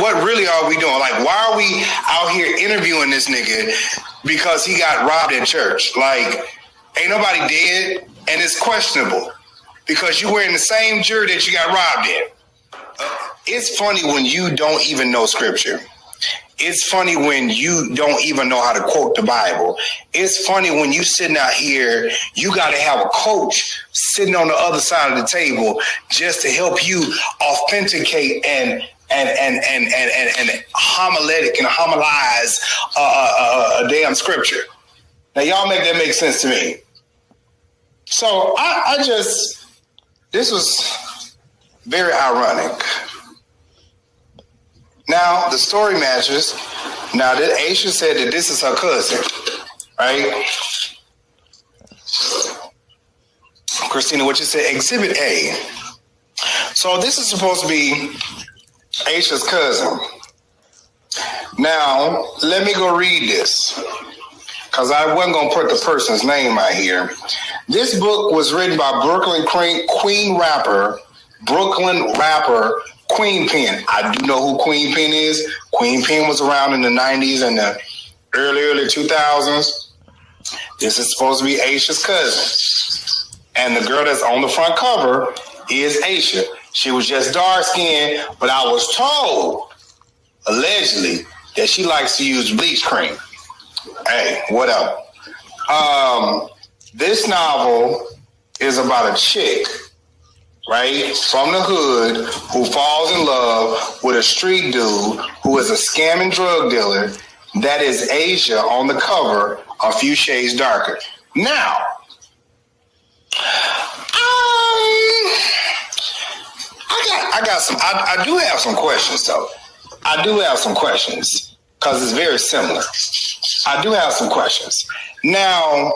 what really are we doing? Like, why are we out here interviewing this nigga because he got robbed at church? Like, ain't nobody dead, and it's questionable because you're wearing the same jersey that you got robbed in. It's funny when you don't even know scripture. It's funny when you don't even know how to quote the Bible. It's funny when you sitting out here, you got to have a coach sitting on the other side of the table just to help you authenticate and homiletic and homilize a damn scripture. Now, y'all make that make sense to me. So this was very ironic. Now, the story matches. Now, that Aisha said that this is her cousin, right? Christina, what you said, Exhibit A. So this is supposed to be Aisha's cousin. Now, let me go read this, because I wasn't going to put the person's name out here. This book was written by Brooklyn rapper Queen Pen. I do know who Queen Pen is. Queen Pen was around in the 90s and the early 2000s. This is supposed to be Aisha's cousin. And the girl that's on the front cover is Aisha. She was just dark-skinned, but I was told, allegedly, that she likes to use bleach cream. Hey, whatever. This novel is about a chick, right, from the hood who falls in love with a street dude who is a scamming drug dealer. That is Asia on the cover, a few shades darker. Now, I do have some questions though. I do have some questions because it's very similar. I do have some questions. Now,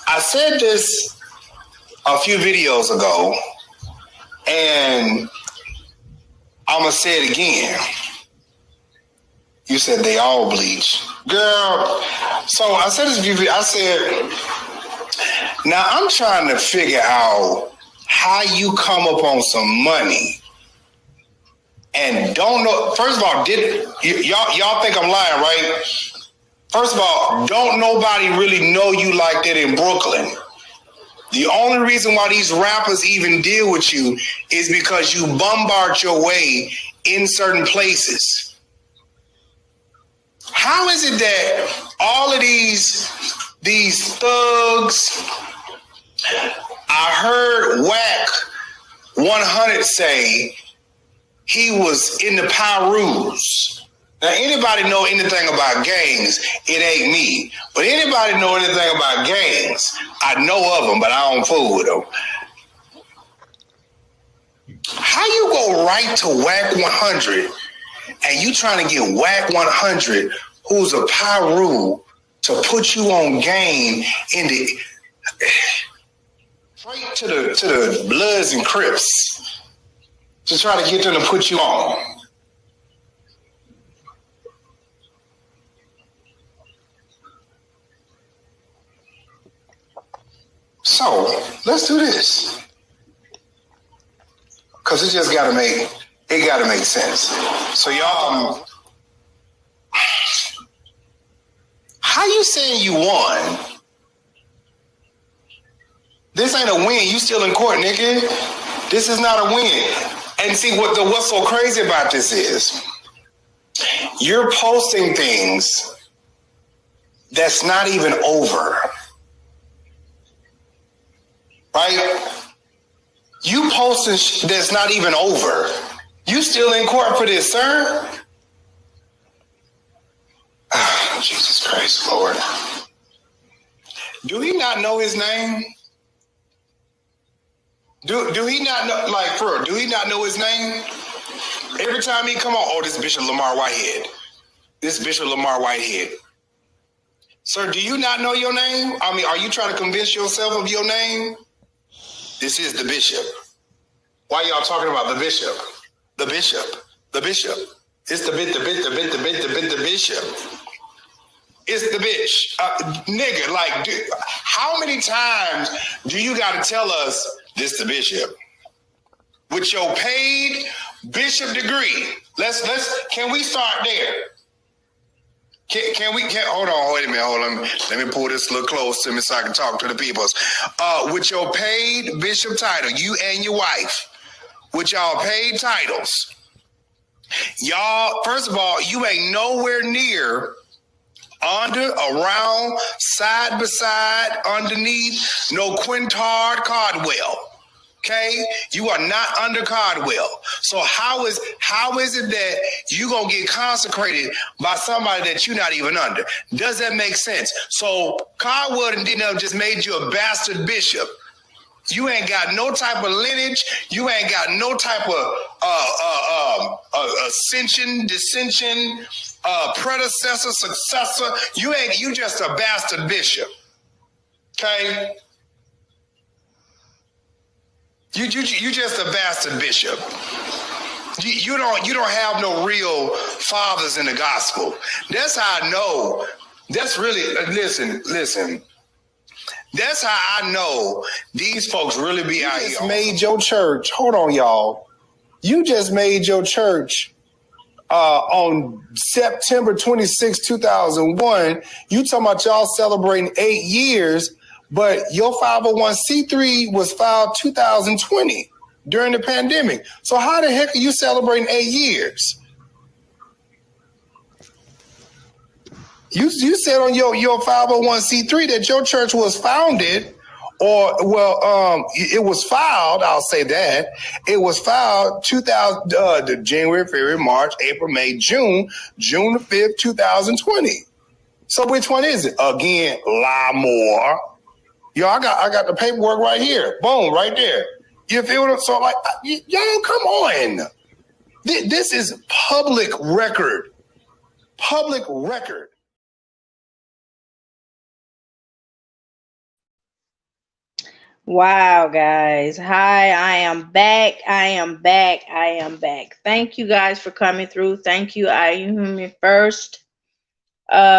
I said this a few videos ago, and I'm going to say it again. You said they all bleach. Girl, so I said this few videos. I said, now I'm trying to figure out how you come up on some money and don't know. First of all, y'all think I'm lying, right? First of all, don't nobody really know you like that in Brooklyn. The only reason why these rappers even deal with you is because you bombard your way in certain places. How is it that all of these thugs, I heard Whack 100 say he was in the Pyrus. Now, anybody know anything about gangs, it ain't me. But anybody know anything about gangs, I know of them, but I don't fool with them. How you go right to Whack 100 and you trying to get Whack 100, who's a Pyru, to put you on game in the straight to the Bloods and Crips to try to get them to put you on? So let's do this, because it just gotta make sense. So y'all, how you saying you won? This ain't a win. You still in court, nigga. This is not a win. And see what's so crazy about this is you're posting things that's not even over. Right? You posting that's not even over. You still in court for this, sir? Oh, Jesus Christ, Lord. Do he not know his name? Do he not know, like, for real, do he not know his name? Every time he come on, oh, this Bishop Lamor Whitehead. This Bishop Lamor Whitehead. Sir, do you not know your name? I mean, are you trying to convince yourself of your name? This is the bishop. Why y'all talking about the bishop? The bishop. The bishop. It's the bishop. It's the bitch. Nigga, like, how many times do you got to tell us this the bishop? With your paid bishop degree. Can we start there? Can we hold on, wait a minute, hold on. Let me pull this a little close to me so I can talk to the peoples. With your paid bishop title, you and your wife, with y'all paid titles, y'all, first of all, you ain't nowhere near, under, around, side by side, underneath, no Quintard Cardwell. Okay, you are not under Cardwell. So how is it that you gonna get consecrated by somebody that you're not even under? Does that make sense? So Cardwell just made you a bastard bishop. You ain't got no type of lineage. You ain't got no type of ascension, dissension, predecessor, successor. You just a bastard bishop. Okay. You just a bastard bishop. You don't have no real fathers in the gospel. That's how I know. That's really listen. That's how I know these folks really be out here. You just made your church. Hold on, y'all. You just made your church on September 26, 2001. You talking about y'all celebrating 8 years. But your 501c3 was filed 2020 during the pandemic. So how the heck are you celebrating 8 years? You said on your 501c3 that your church was founded, it was filed. I'll say that it was filed January, February, March, April, May, June the 5th, 2020. So which one is it? Again, Lamor. Yo, I got the paperwork right here. Boom, right there. You feel it? So like, y'all, come on. This is public record. Public record. Wow, guys. Hi, I am back. Thank you guys for coming through. Thank you. I am human first.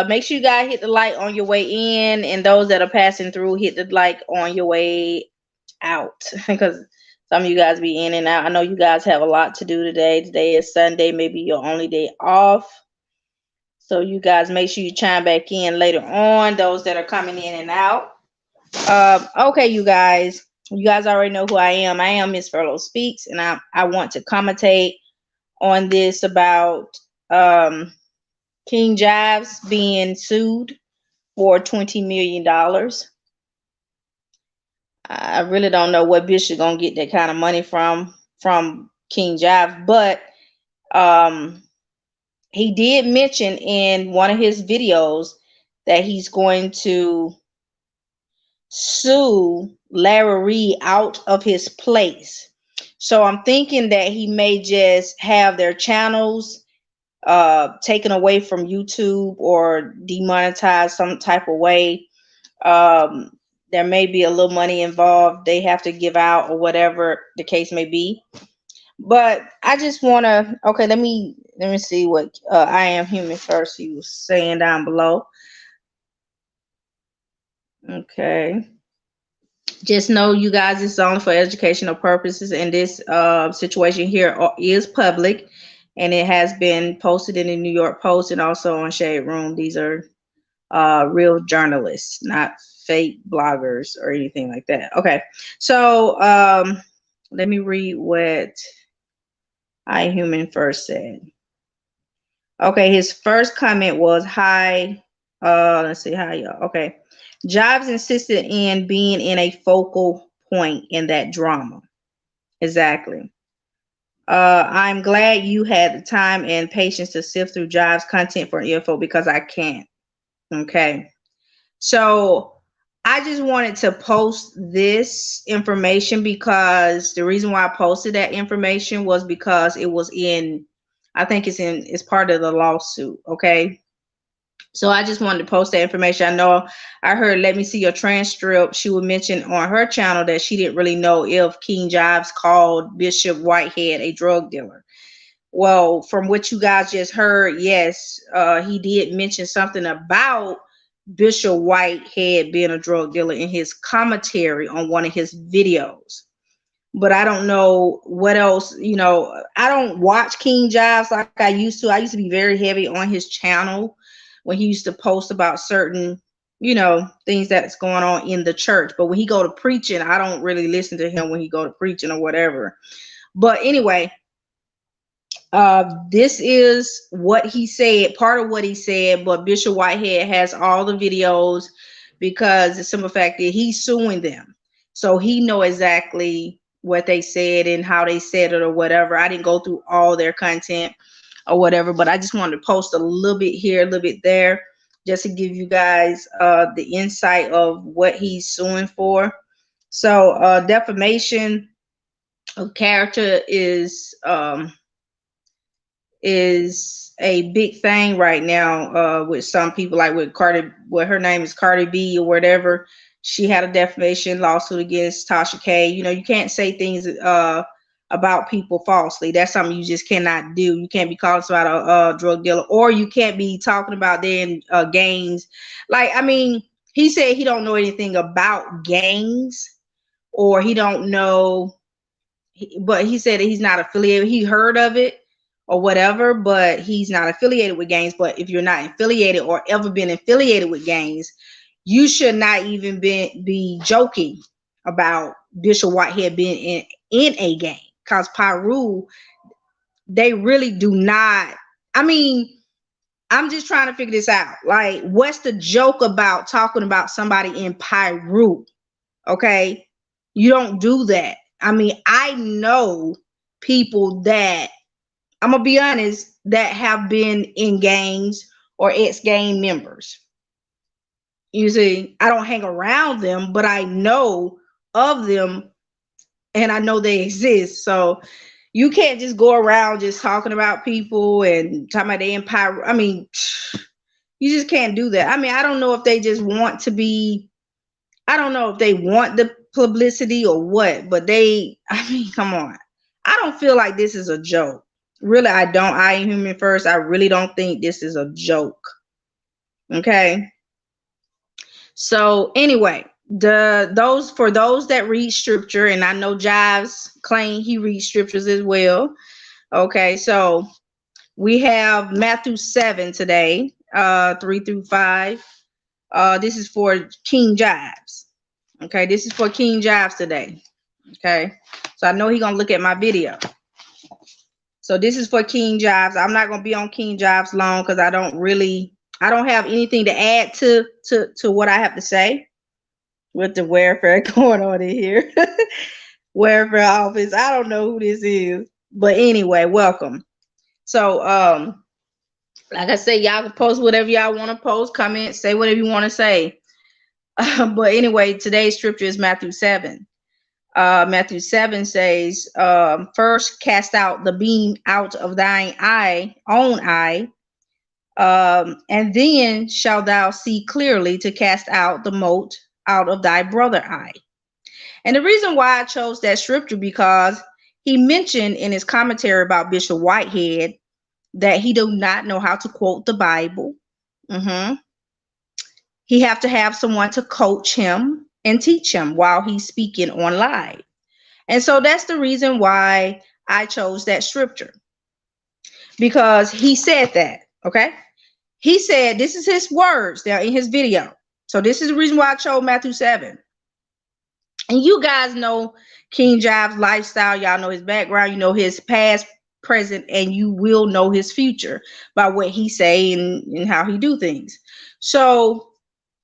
Make sure you guys hit the like on your way in, and those that are passing through, hit the like on your way out, because some of you guys be in and out. I know you guys have a lot to do today. Today is Sunday, maybe your only day off. So you guys make sure you chime back in later on, those that are coming in and out. Okay, you guys already know who I am. I am Miss Furlow Speaks, and I want to commentate on this about King Jives being sued for $20 million. I really don't know what Bishop gonna get that kind of money from King Jives, but he did mention in one of his videos that he's going to sue Larry Reed out of his place. So I'm thinking that he may just have their channels taken away from YouTube or demonetized some type of way. There may be a little money involved they have to give out, or whatever the case may be. But I just want to, okay, let me see what I am human first he was saying down below. Okay. Just know, you guys, it's only for educational purposes, and this situation here is public, and it has been posted in the New York Post and also on Shade Room. These are real journalists, not fake bloggers or anything like that. Okay, so let me read what I Human First said. Okay, his first comment was, hi, let's see, hi y'all. Okay, Jives insisted in being in a focal point in that drama. Exactly. I'm glad you had the time and patience to sift through Jives content for info, because I can't. Okay. So I just wanted to post this information because the reason why I posted that information was because it was in, I think it's part of the lawsuit. Okay. So I just wanted to post that information. I know I heard Let Me See Your Transcript. She would mention on her channel that she didn't really know if King Jives called Bishop Whitehead a drug dealer. Well, from what you guys just heard, yes, he did mention something about Bishop Whitehead being a drug dealer in his commentary on one of his videos. but I don't know what else. You know, I don't watch King Jives like I used to. I used to be very heavy on his channel when he used to post about certain, you know, things that's going on in the church. But when he go to preaching, I don't really listen to him when he go to preaching or whatever. But anyway, this is what he said, part of what he said, but Bishop Whitehead has all the videos because the simple fact that he's suing them. So he know exactly what they said and how they said it or whatever. I didn't go through all their content or whatever, but I just wanted to post a little bit here, a little bit there, just to give you guys the insight of what he's suing for. So defamation of character is a big thing right now with some people, like with Cardi, what her name is Cardi B or whatever. She had a defamation lawsuit against Tasha K. You know, you can't say things about people falsely. That's something you just cannot do. You can't be calling about a drug dealer, or you can't be talking about their gangs. Like, I mean, he said he don't know anything about gangs, or he don't know, but he said that he's not affiliated. He heard of it or whatever, but he's not affiliated with gangs. But if you're not affiliated or ever been affiliated with gangs, you should not even be joking about Bishop Whitehead being in a gang, because Pyru, they really do not. I mean, I'm just trying to figure this out. Like, what's the joke about talking about somebody in Pyru? Okay, you don't do that. I mean, I know people that, I'm gonna be honest, that have been in gangs or ex-gang members. You see, I don't hang around them, but I know of them and I know they exist. So you can't just go around just talking about people and talking about the empire. I mean, you just can't do that. I mean, I don't know if they just want to be, I don't know if they want the publicity or what, but I mean, come on. I don't feel like this is a joke. Really, I don't. I am human first. I really don't think this is a joke. Okay. So anyway, those that read scripture, and I know Jives claim he reads scriptures as well. Okay, so we have Matthew 7 today, 3 through 5. This is for King Jives. Okay, this is for King Jives today. Okay, so I know he's gonna look at my video. So this is for King Jives. I'm not gonna be on King Jives long because I don't have anything to add to what I have to say with the welfare going on in here. Welfare office. I don't know who this is, but anyway, welcome. So like I say, y'all can post whatever y'all want to post, comment, say whatever you want to say. But anyway, today's scripture is Matthew 7. Matthew 7 says, first cast out the beam out of thine own eye, and then shalt thou see clearly to cast out the mote out of thy brother eye. And the reason why I chose that scripture, because he mentioned in his commentary about Bishop Whitehead that he do not know how to quote the Bible. He have to have someone to coach him and teach him while he's speaking on live. And so that's the reason why I chose that scripture, because he said that. Okay, he said, this is his words there in his video. So this is the reason why I chose Matthew 7. And you guys know King Jives' lifestyle. Y'all know his background. You know his past, present, and you will know his future by what he say and how he do things. So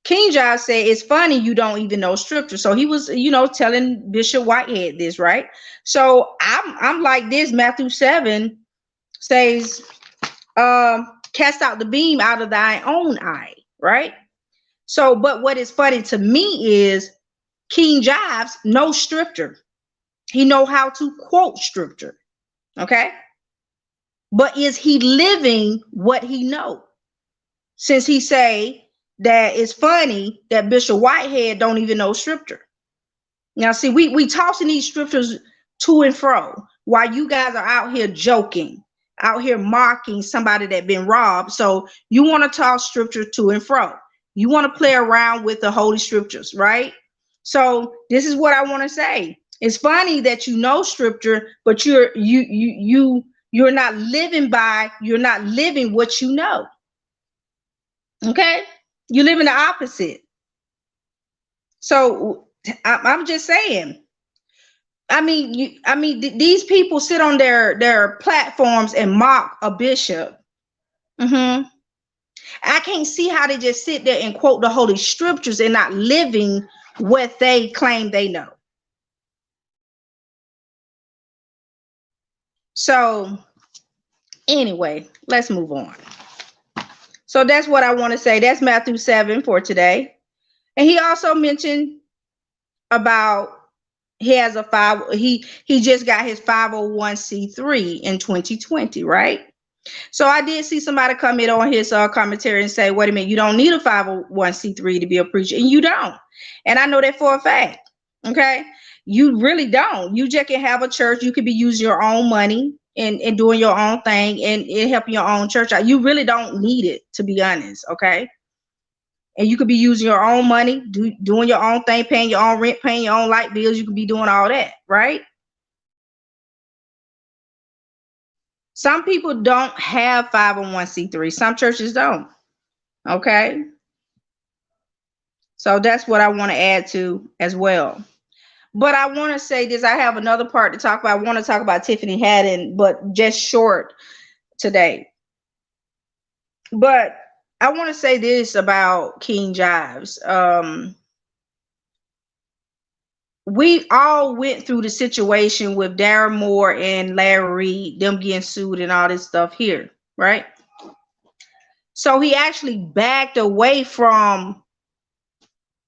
King Jives said, it's funny you don't even know scripture. So he was, you know, telling Bishop Whitehead this, right? So I'm like this. Matthew 7 says, cast out the beam out of thy own eye, right? So, but what is funny to me is King Jives knows scripture. He know how to quote scripture, okay? But is he living what he know? Since he say that it's funny that Bishop Whitehead don't even know scripture. Now, see, we tossing these scriptures to and fro while you guys are out here joking, out here mocking somebody that been robbed. So you want to toss scripture to and fro. You want to play around with the holy scriptures, right? So this is what I want to say. It's funny that you know scripture, but you're not you're not living what you know. Okay? You live in the opposite. So I'm just saying. These people sit on their platforms and mock a bishop. I can't see how they just sit there and quote the Holy Scriptures and not living what they claim they know. So anyway, let's move on. So that's what I want to say. That's Matthew 7 for today. And he also mentioned about he has he just got his 501c3 in 2020, right? So I did see somebody comment on his commentary and say, wait a minute, you don't need a 501c3 to be a preacher. And you don't. And I know that for a fact. Okay. You really don't. You just can have a church. You could be using your own money and doing your own thing and helping your own church out. You really don't need it, to be honest. Okay. And you could be using your own money, doing your own thing, paying your own rent, paying your own light bills. You could be doing all that, right? Some people don't have 501c3. Some churches don't. Okay. So that's what I want to add to as well. But I want to say this. I have another part to talk about. I want to talk about Tiffany Hadden, but just short today. But I want to say this about King Jives. We all went through the situation with Darren Moore and Larry Reed, them getting sued and all this stuff here, right? So he actually backed away from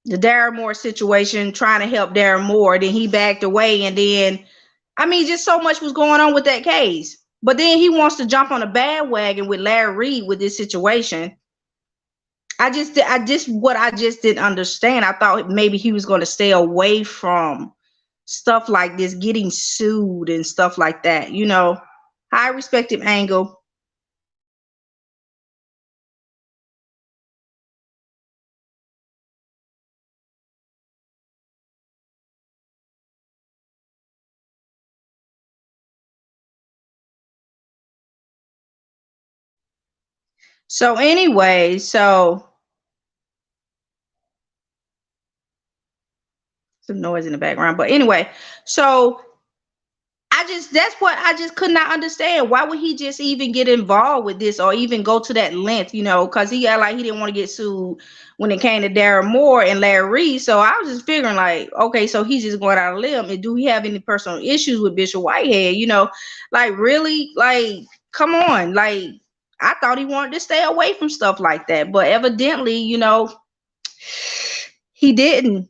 the Darren Moore situation, trying to help Darren Moore. Then he backed away, and then, just so much was going on with that case. But then he wants to jump on a bandwagon with Larry Reed with this situation. I just didn't understand. I thought maybe he was going to stay away from stuff like this, getting sued and stuff like that. I respect him, Angle. So anyway, some noise in the background, but anyway, so that's what I just could not understand. Why would he just even get involved with this or even go to that length, because he got like he didn't want to get sued when it came to Darren Moore and Larry Reed. So I was just figuring like, okay, so he's just going out on a limb. And do he have any personal issues with Bishop Whitehead? Like really, like, come on. Like, I thought he wanted to stay away from stuff like that, but evidently, he didn't.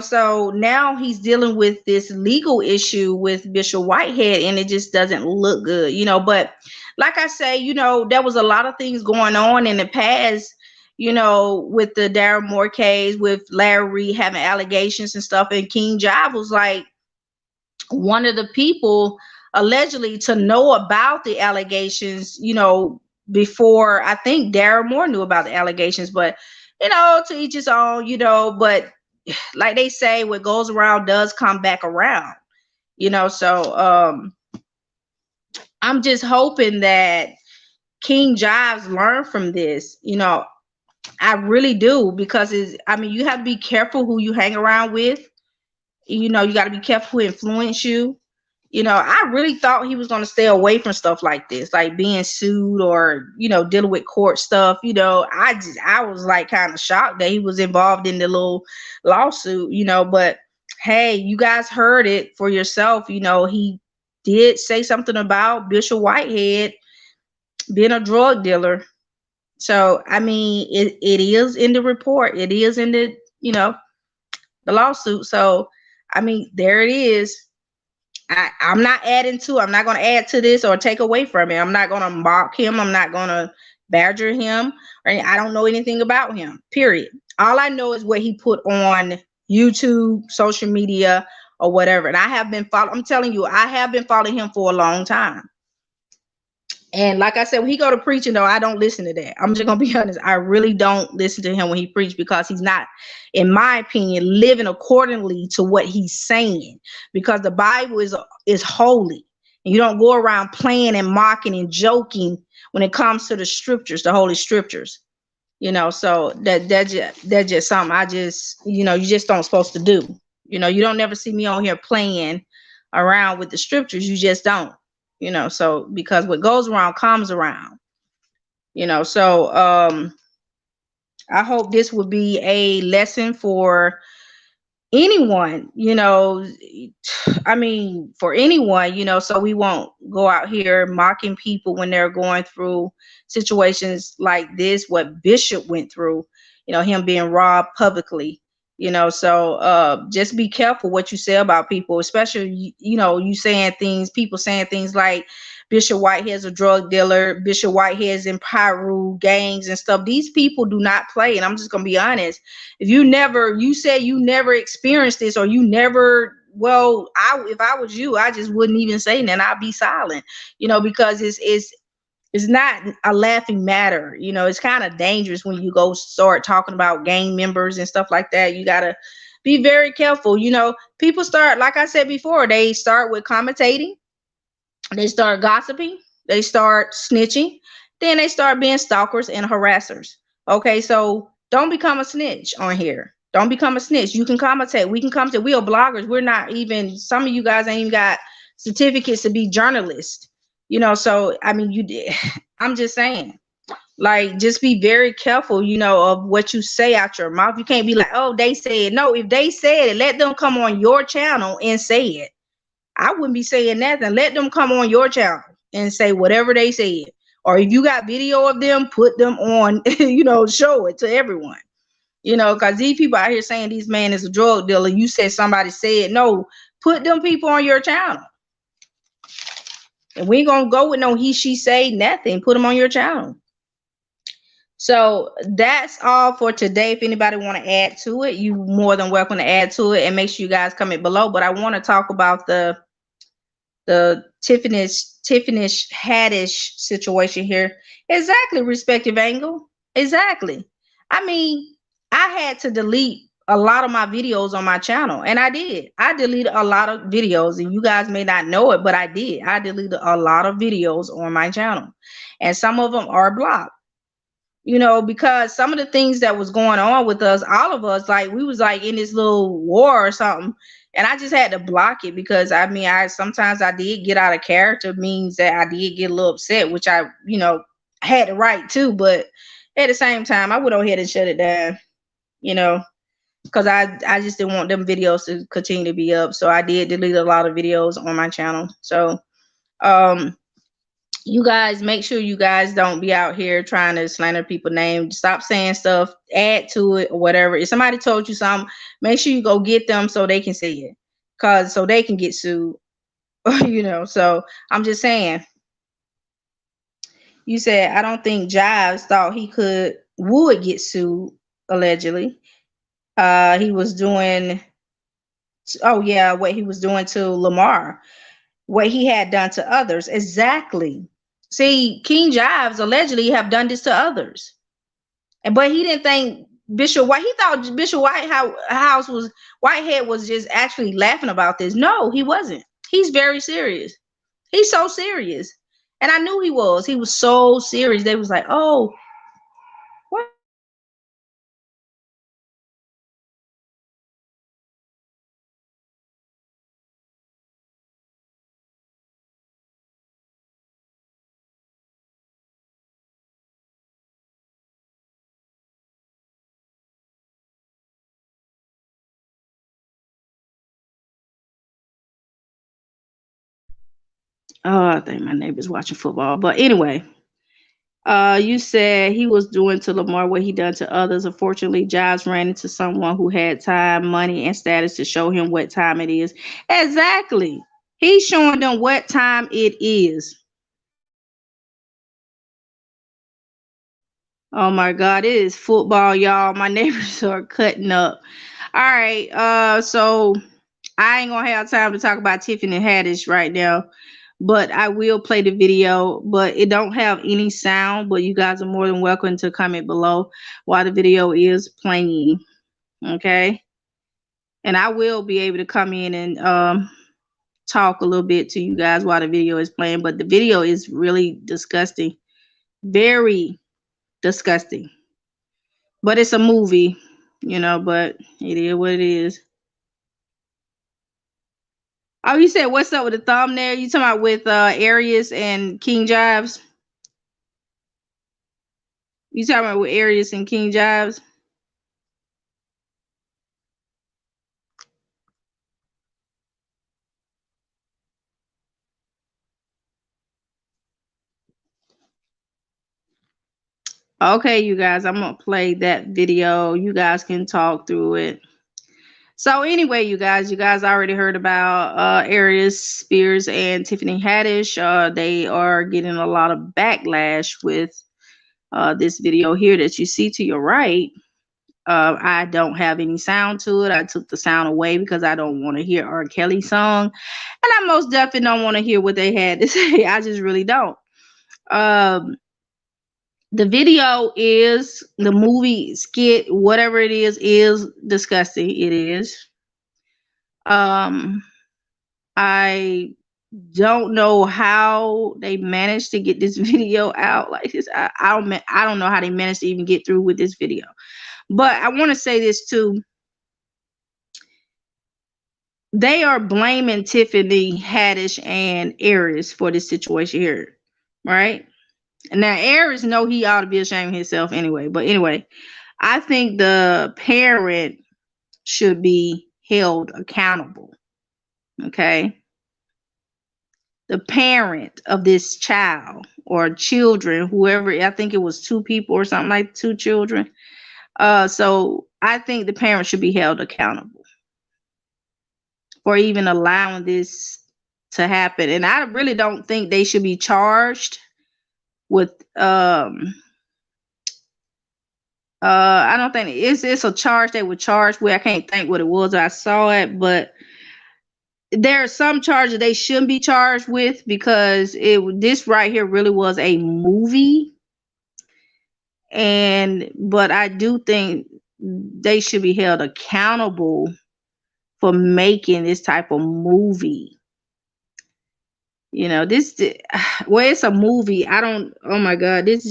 So now he's dealing with this legal issue with Bishop Whitehead, and it just doesn't look good, but like I say, there was a lot of things going on in the past, with the Darren Moore case, with Larry Reed having allegations and stuff, and King Jive was like one of the people allegedly to know about the allegations, before I think Darren Moore knew about the allegations, but to each his own, but like they say, what goes around does come back around, so I'm just hoping that King Jives learn from this. I really do, because you have to be careful who you hang around with. You got to be careful who influence you. I really thought he was going to stay away from stuff like this, like being sued or, dealing with court stuff. I was like kind of shocked that he was involved in the little lawsuit, but hey, you guys heard it for yourself. He did say something about Bishop Whitehead being a drug dealer. So, it is in the report. It is in the, the lawsuit. So, there it is. I'm not adding to, I'm not going to add to this or take away from it. I'm not going to mock him. I'm not going to badger him. I don't know anything about him, period. All I know is what he put on YouTube, social media, or whatever. And I have been following, I'm telling you, I have been following him for a long time. And like I said, when he go to preaching, though, I don't listen to that. I'm just gonna be honest. I really don't listen to him when he preach, because he's not, in my opinion, living accordingly to what he's saying. Because the Bible is holy, and you don't go around playing and mocking and joking when it comes to the scriptures, the holy scriptures. You know, so that's just something I just, you know, you just don't supposed to do. You know, you don't never see me on here playing around with the scriptures. You just don't. You know, so because what goes around comes around. You know, so I hope this would be a lesson for anyone, you know, I mean, for anyone, you know, so we won't go out here mocking people when they're going through situations like this, what Bishop went through, you know, him being robbed publicly, you know. So just be careful what you say about people, especially, you know, you saying things, people saying things like Bishop Whitehead's a drug dealer, Bishop Whitehead's in Pyru gangs and stuff. These people do not play. And I'm just gonna be honest. If you say you never experienced this, or you never, well, if I was you, I just wouldn't even say that. I'd be silent, you know, because it's not a laughing matter. You know, it's kind of dangerous when you go start talking about gang members and stuff like that. You gotta be very careful. You know, people start, like I said before, they start with commentating, they start gossiping, they start snitching, then they start being stalkers and harassers. Okay, so don't become a snitch on here. Don't become a snitch. You can commentate. We can commentate. We are bloggers. We're not even, some of you guys ain't even got certificates to be journalists. You know, so I mean, I'm just saying, like, just be very careful, you know, of what you say out your mouth. You can't be like, oh, they said. No, if they said it, let them come on your channel and say it. I wouldn't be saying nothing. Let them come on your channel and say whatever they said. Or if you got video of them, put them on, you know, show it to everyone. You know, because these people out here saying these man is a drug dealer. You said somebody said, no, put them people on your channel. And we ain't going to go with no he, she, say, nothing. Put them on your channel. So that's all for today. If anybody want to add to it, you more than welcome to add to it, and make sure you guys comment below. But I want to talk about the Tiffany Haddish situation here. Exactly, respective angle. Exactly. I mean, I had to delete a lot of my videos on my channel, and I did. I deleted a lot of videos, and you guys may not know it, but I did. I deleted a lot of videos on my channel, and some of them are blocked. You know, because some of the things that was going on with us, all of us, like we was like in this little war or something, and I just had to block it because I mean, sometimes I did get out of character, means that I did get a little upset, which I, you know, had the right to, but at the same time, I went on ahead and shut it down, you know, because I just didn't want them videos to continue to be up, so I did delete a lot of videos on my channel. So you guys make sure you guys don't be out here trying to slander people's name. Stop saying stuff, add to it or whatever. If somebody told you something, make sure you go get them so they can say it, cause so they can get sued. You know, so I'm just saying. You said I don't think Jives thought he would get sued, allegedly. He was doing, oh yeah, what he was doing to Lamar, what he had done to others. Exactly. See, King Jives allegedly have done this to others, but he didn't think Bishop White. He thought Bishop Whitehead was just actually laughing about this. No, he wasn't. He's very serious. He's so serious, and I knew he was. He was so serious. They was like, oh, what? Oh, I think my neighbor's watching football. But anyway, you said he was doing to Lamar what he done to others. Unfortunately, Jives ran into someone who had time, money, and status to show him what time it is. Exactly. He's showing them what time it is. Oh my God, it is football, y'all. My neighbors are cutting up. All right. So I ain't gonna have time to talk about Tiffany Haddish right now. but I will play the video, but it don't have any sound, but you guys are more than welcome to comment below while the video is playing. Okay. And I will be able to come in and talk a little bit to you guys while the video is playing, but the video is really disgusting. Very disgusting. But it's a movie, you know, but it is what it is. Oh, you said what's up with the thumbnail? You talking about with Arius and King Jives? You talking about with Arius and King Jives? Okay, you guys, I'm gonna play that video. You guys can talk through it. So anyway, you guys already heard about Arius Spears and Tiffany Haddish. They are getting a lot of backlash with this video here that you see to your right. I don't have any sound to it. I took the sound away because I don't want to hear R. Kelly song, and I most definitely don't want to hear what they had to say. I just really don't. The video is the movie skit, whatever it is disgusting. It is. I don't know how they managed to get this video out like this. I don't know how they managed to even get through with this video. But I want to say this too. They are blaming Tiffany Haddish and Aries for this situation here, right? Now Aries know he ought to be ashamed of himself anyway. But anyway, I think the parent should be held accountable. Okay. The parent of this child or children, whoever, I think it was 2 people or something, like 2 children. So I think the parent should be held accountable for even allowing this to happen. And I really don't think they should be charged with I don't think it's a charge they were charged with. I can't think what it was. I saw it, but there are some charges they shouldn't be charged with because this right here really was a movie. But I do think they should be held accountable for making this type of movie. You know, well, it's a movie. Oh my God, it's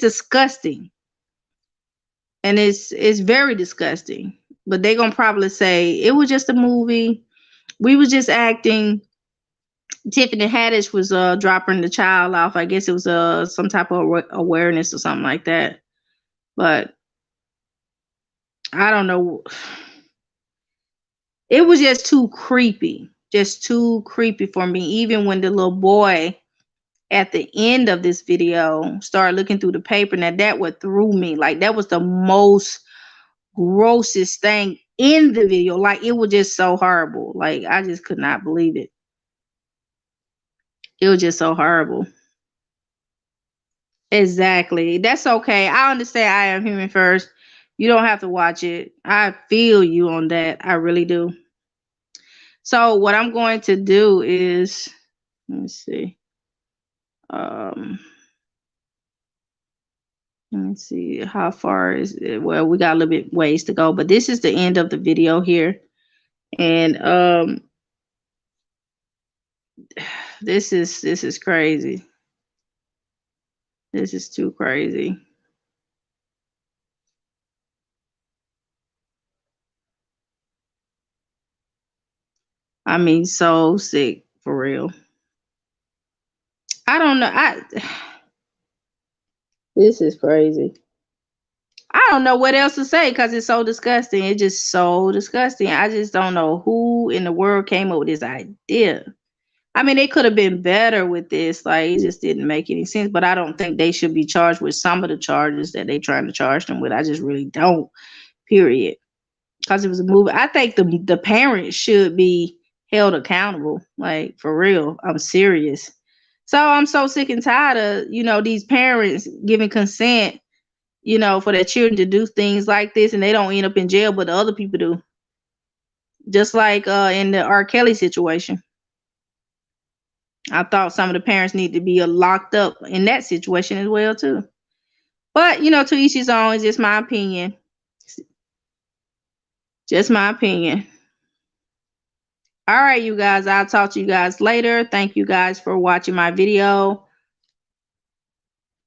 disgusting. And it's very disgusting. But they're gonna probably say it was just a movie. We was just acting. Tiffany Haddish was dropping the child off. I guess it was some type of awareness or something like that. But I don't know. It was just too creepy. Just too creepy for me. Even when the little boy at the end of this video started looking through the paper, now that what threw me. Like that was the most grossest thing in the video. Like it was just so horrible. Like I just could not believe it. It was just so horrible. Exactly. That's okay. I understand I am human first. You don't have to watch it. I feel you on that. I really do. So what I'm going to do is, let me see. Let me see how far is it. Well, we got a little bit ways to go, but this is the end of the video here. And this is crazy. This is too crazy. I mean, so sick for real. I don't know. This is crazy. I don't know what else to say because it's so disgusting. It's just so disgusting. I just don't know who in the world came up with this idea. I mean, they could have been better with this. Like, it just didn't make any sense. But I don't think they should be charged with some of the charges that they're trying to charge them with. I just really don't, period. Because it was a movie. I think the parents should be held accountable. Like, for real. I'm serious. So I'm so sick and tired of, these parents giving consent, for their children to do things like this, and they don't end up in jail, but the other people do. Just like in the R. Kelly situation. I thought some of the parents need to be locked up in that situation as well too. But you know, to each his own. It's just my opinion. Just my opinion. All right, you guys. I'll talk to you guys later. Thank you guys for watching my video.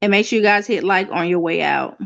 And make sure you guys hit like on your way out.